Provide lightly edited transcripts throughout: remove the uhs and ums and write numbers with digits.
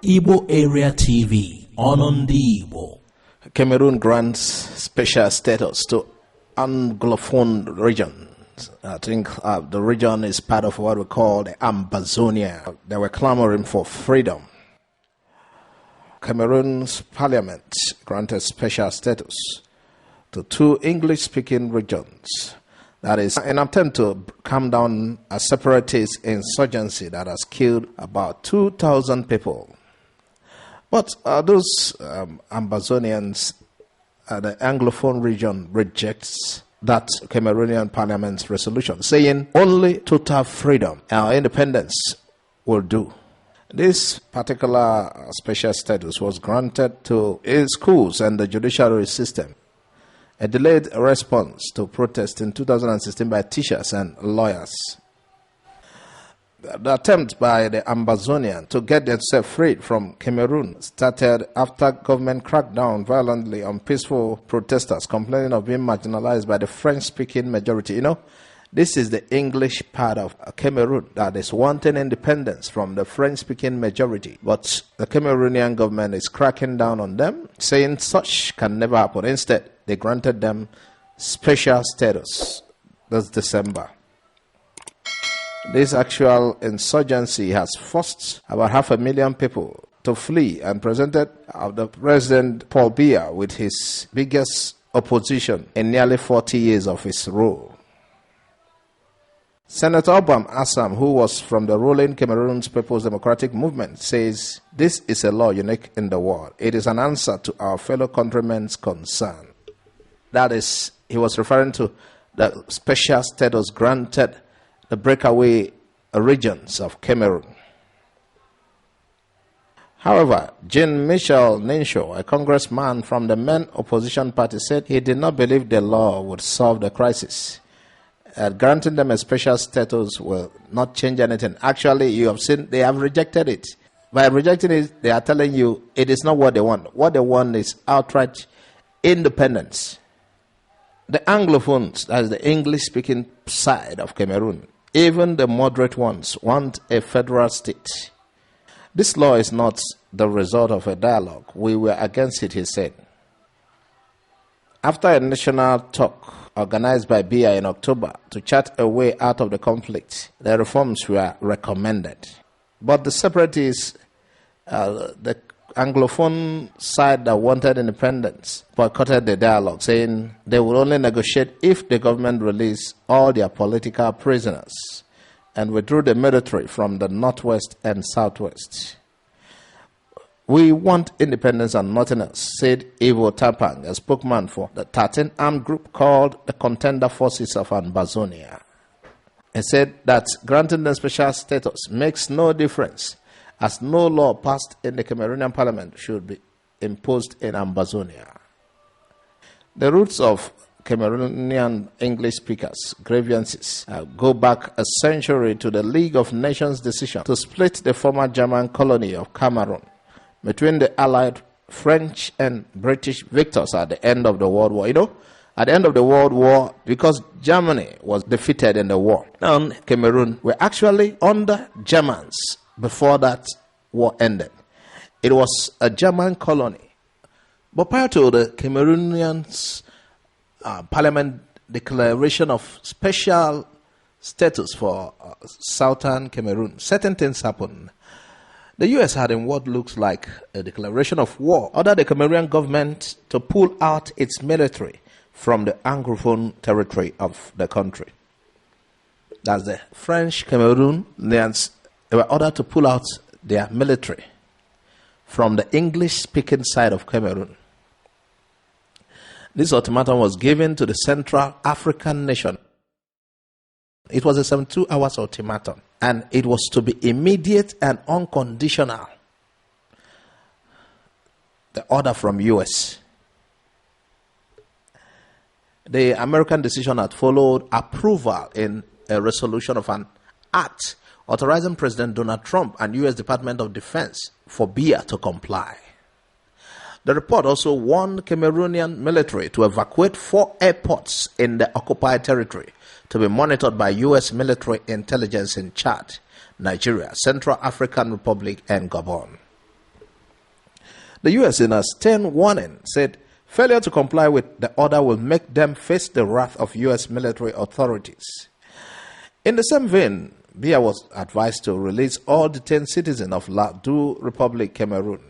Igbo Area TV, Onondi Igbo. Cameroon grants special status to Anglophone regions. I think the region is part of what we call the Ambazonia. They were clamoring for freedom. Cameroon's parliament granted special status to two English-speaking regions. That is an attempt to calm down a separatist insurgency that has killed about 2,000 people. But those Ambazonians, the Anglophone region rejects that Cameroonian parliament's resolution, saying only total freedom and independence will do. This particular special status was granted to schools and the judiciary system. A delayed response to protest in 2016 by teachers and lawyers. The attempt by the Ambazonian to get themselves freed from Cameroon started after government cracked down violently on peaceful protesters complaining of being marginalized by the French-speaking majority. You know, this is the English part of Cameroon that is wanting independence from the French-speaking majority. But the Cameroonian government is cracking down on them, saying such can never happen. Instead, they granted them special status this December. This actual insurgency has forced about 500,000 people to flee and presented the President Paul Biya with his biggest opposition in nearly 40 years of his rule. Senator Obam Assam, who was from the ruling Cameroon's People's Democratic Movement, says this is a law unique in the world. It is an answer to our fellow countrymen's concern. That is, he was referring to the special status granted the breakaway regions of Cameroon. However, Jean-Michel Ninshaw, a congressman from the main opposition party, said he did not believe the law would solve the crisis. Granting them a special status will not change anything. Actually, you have seen they have rejected it. By rejecting it, they are telling you it is not what they want. What they want is outright independence. The Anglophones, that is the English-speaking side of Cameroon, even the moderate ones, want a federal state. This law is not the result of a dialogue. We were against it, he said. After a national talk organized by BIA in October to chart a way out of the conflict, the reforms were recommended. But the separatists, the Anglophone side that wanted independence, boycotted the dialogue, saying they would only negotiate if the government released all their political prisoners and withdrew the military from the northwest and southwest. We want independence and nothing else, said Ivo Tapang, a spokesman for the 13 armed group called the Contender Forces of Ambazonia. He said that granting them special status makes no difference, as no law passed in the Cameroonian parliament should be imposed in Ambazonia. The roots of Cameroonian English speakers' grievances go back a century to the League of Nations' decision to split the former German colony of Cameroon between the Allied French and British victors at the end of the World War. You know, at the end of the World War, because Germany was defeated in the war, and Cameroon were actually under Germans before that war ended. It was a German colony. But prior to the Cameroonians' parliament declaration of special status for Southern Cameroon, certain things happened. The U.S. had, in what looks like a declaration of war, ordered the Cameroonian government to pull out its military from the Anglophone territory of the country. That's the French Cameroonians. They were ordered to pull out their military from the English-speaking side of Cameroon. This ultimatum was given to the Central African nation. It was a 72-hour ultimatum, and it was to be immediate and unconditional. The order from U.S. The American decision had followed approval in a resolution of an act authorizing President Donald Trump and U.S. Department of Defense for BIA to comply. The report also warned Cameroonian military to evacuate 4 airports in the occupied territory to be monitored by U.S. military intelligence in Chad, Nigeria, Central African Republic, and Gabon. The U.S., in a stern warning, said failure to comply with the order will make them face the wrath of U.S. military authorities. In the same vein, BIA was advised to release all detained citizens of Ladou Republic, Cameroon.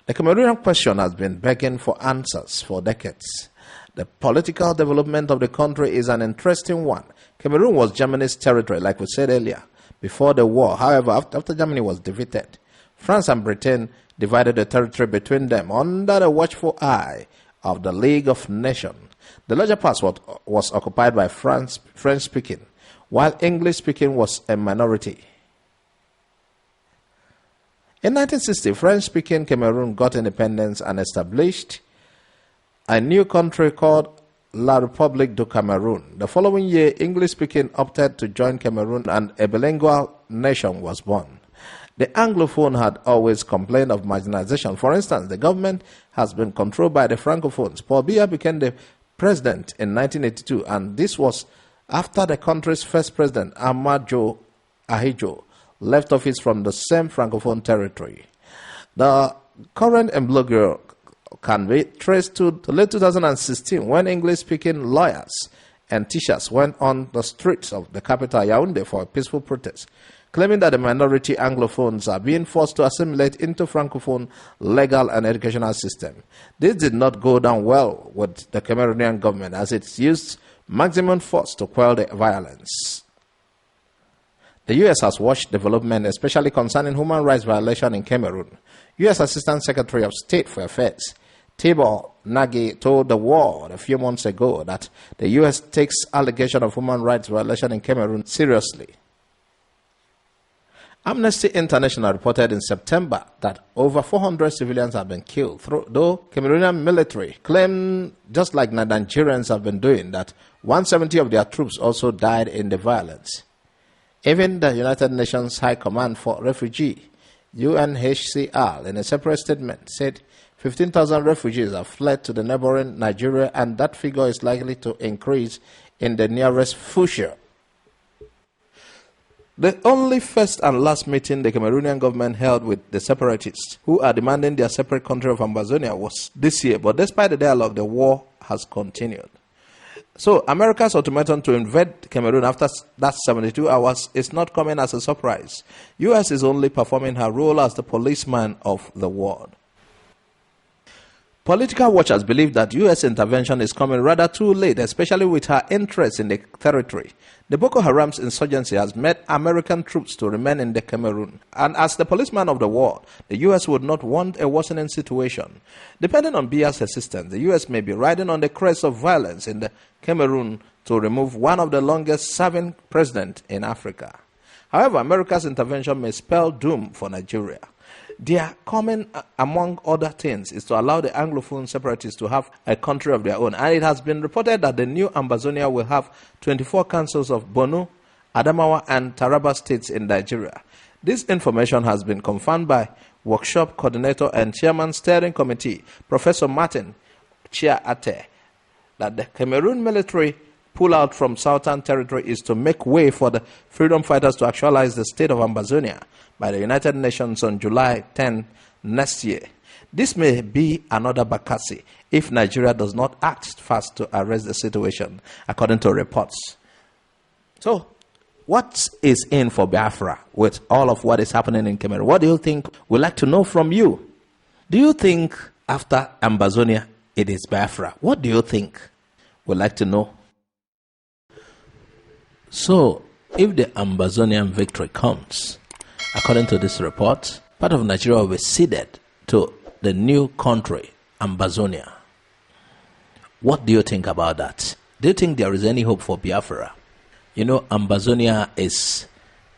The Cameroonian question has been begging for answers for decades. The political development of the country is an interesting one. Cameroon was Germany's territory, like we said earlier, before the war. However, after Germany was defeated, France and Britain divided the territory between them under the watchful eye of the League of Nations. The larger part was occupied by French-speaking, while English-speaking was a minority. In 1960, French-speaking Cameroon got independence and established a new country called La République du Cameroun. The following year, English-speaking opted to join Cameroon and a bilingual nation was born. The Anglophone had always complained of marginalization. For instance, the government has been controlled by the Francophones. Paul Biya became the president in 1982, and this was after the country's first president, Amadou Ahidjo, left office from the same Francophone territory. The current embargo can be traced to late 2016 when English-speaking lawyers and teachers went on the streets of the capital, Yaoundé, for a peaceful protest, claiming that the minority Anglophones are being forced to assimilate into Francophone legal and educational system. This did not go down well with the Cameroonian government, as it used maximum force to quell the violence. The U.S. has watched development, especially concerning human rights violation in Cameroon. U.S. Assistant Secretary of State for Affairs Tibor Nagy told the world a few months ago that the U.S. takes allegation of human rights violation in Cameroon seriously. Amnesty International reported in September that over 400 civilians have been killed, though Cameroonian military claim, just like Nigerians have been doing, that 170 of their troops also died in the violence. Even the United Nations High Command for Refugee, UNHCR, in a separate statement said 15,000 refugees have fled to the neighboring Nigeria, and that figure is likely to increase in the nearest future. The only first and last meeting the Cameroonian government held with the separatists, who are demanding their separate country of Ambazonia, was this year. But despite the dialogue, the war has continued. So America's ultimatum to invade Cameroon after that 72 hours is not coming as a surprise. U.S. is only performing her role as the policeman of the world. Political watchers believe that U.S. intervention is coming rather too late, especially with her interest in the territory. The Boko Haram's insurgency has made American troops to remain in the Cameroon. And as the policeman of the world, the U.S. would not want a worsening situation. Depending on Biya's assistance, the U.S. may be riding on the crest of violence in the Cameroon to remove one of the longest-serving presidents in Africa. However, America's intervention may spell doom for Nigeria. Their comment, among other things, is to allow the Anglophone separatists to have a country of their own. And it has been reported that the new Ambazonia will have 24 councils of Borno, Adamawa, and Taraba states in Nigeria. This information has been confirmed by workshop coordinator and chairman steering committee, Professor Martin Chia-Ate, that the Cameroon military pull-out from Southern Territory is to make way for the freedom fighters to actualize the state of Ambazonia by the United Nations on July 10 next year. This may be another Bakassi if Nigeria does not act fast to arrest the situation, according to reports. So, what is in for Biafra with all of what is happening in Cameroon? What do you think? We'd like to know from you. Do you think after Ambazonia it is Biafra? What do you think? We'd like to know. So, if the Ambazonian victory comes, according to this report, part of Nigeria will be ceded to the new country, Ambazonia. What do you think about that? Do you think there is any hope for Biafra? You know, Ambazonia is,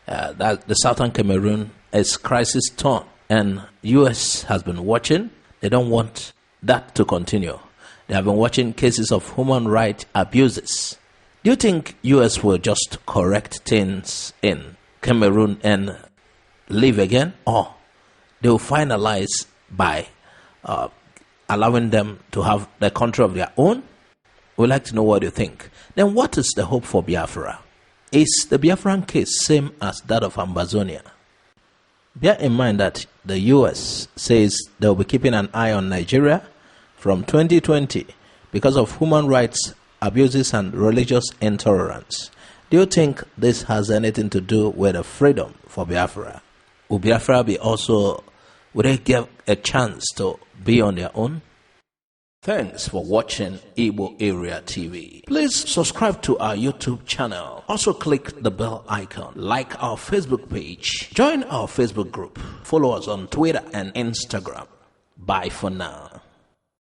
that the Southern Cameroon is crisis torn, and U.S. has been watching. They don't want that to continue. They have been watching cases of human rights abuses. Do you think U.S. will just correct things in Cameroon and leave again, or they will finalize by allowing them to have the country of their own? We'd like to know what you think. Then what is the hope for Biafra? Is the Biafran case same as that of Ambazonia? Bear in mind that the U.S. says they will be keeping an eye on Nigeria from 2020 because of human rights abuses and religious intolerance. Do you think this has anything to do with the freedom for Biafra? Will Biafra would they give a chance to be on their own? Thanks for watching Igbo Area TV. Please subscribe to our YouTube channel. Also click the bell icon. Like our Facebook page. Join our Facebook group. Follow us on Twitter and Instagram. Bye for now.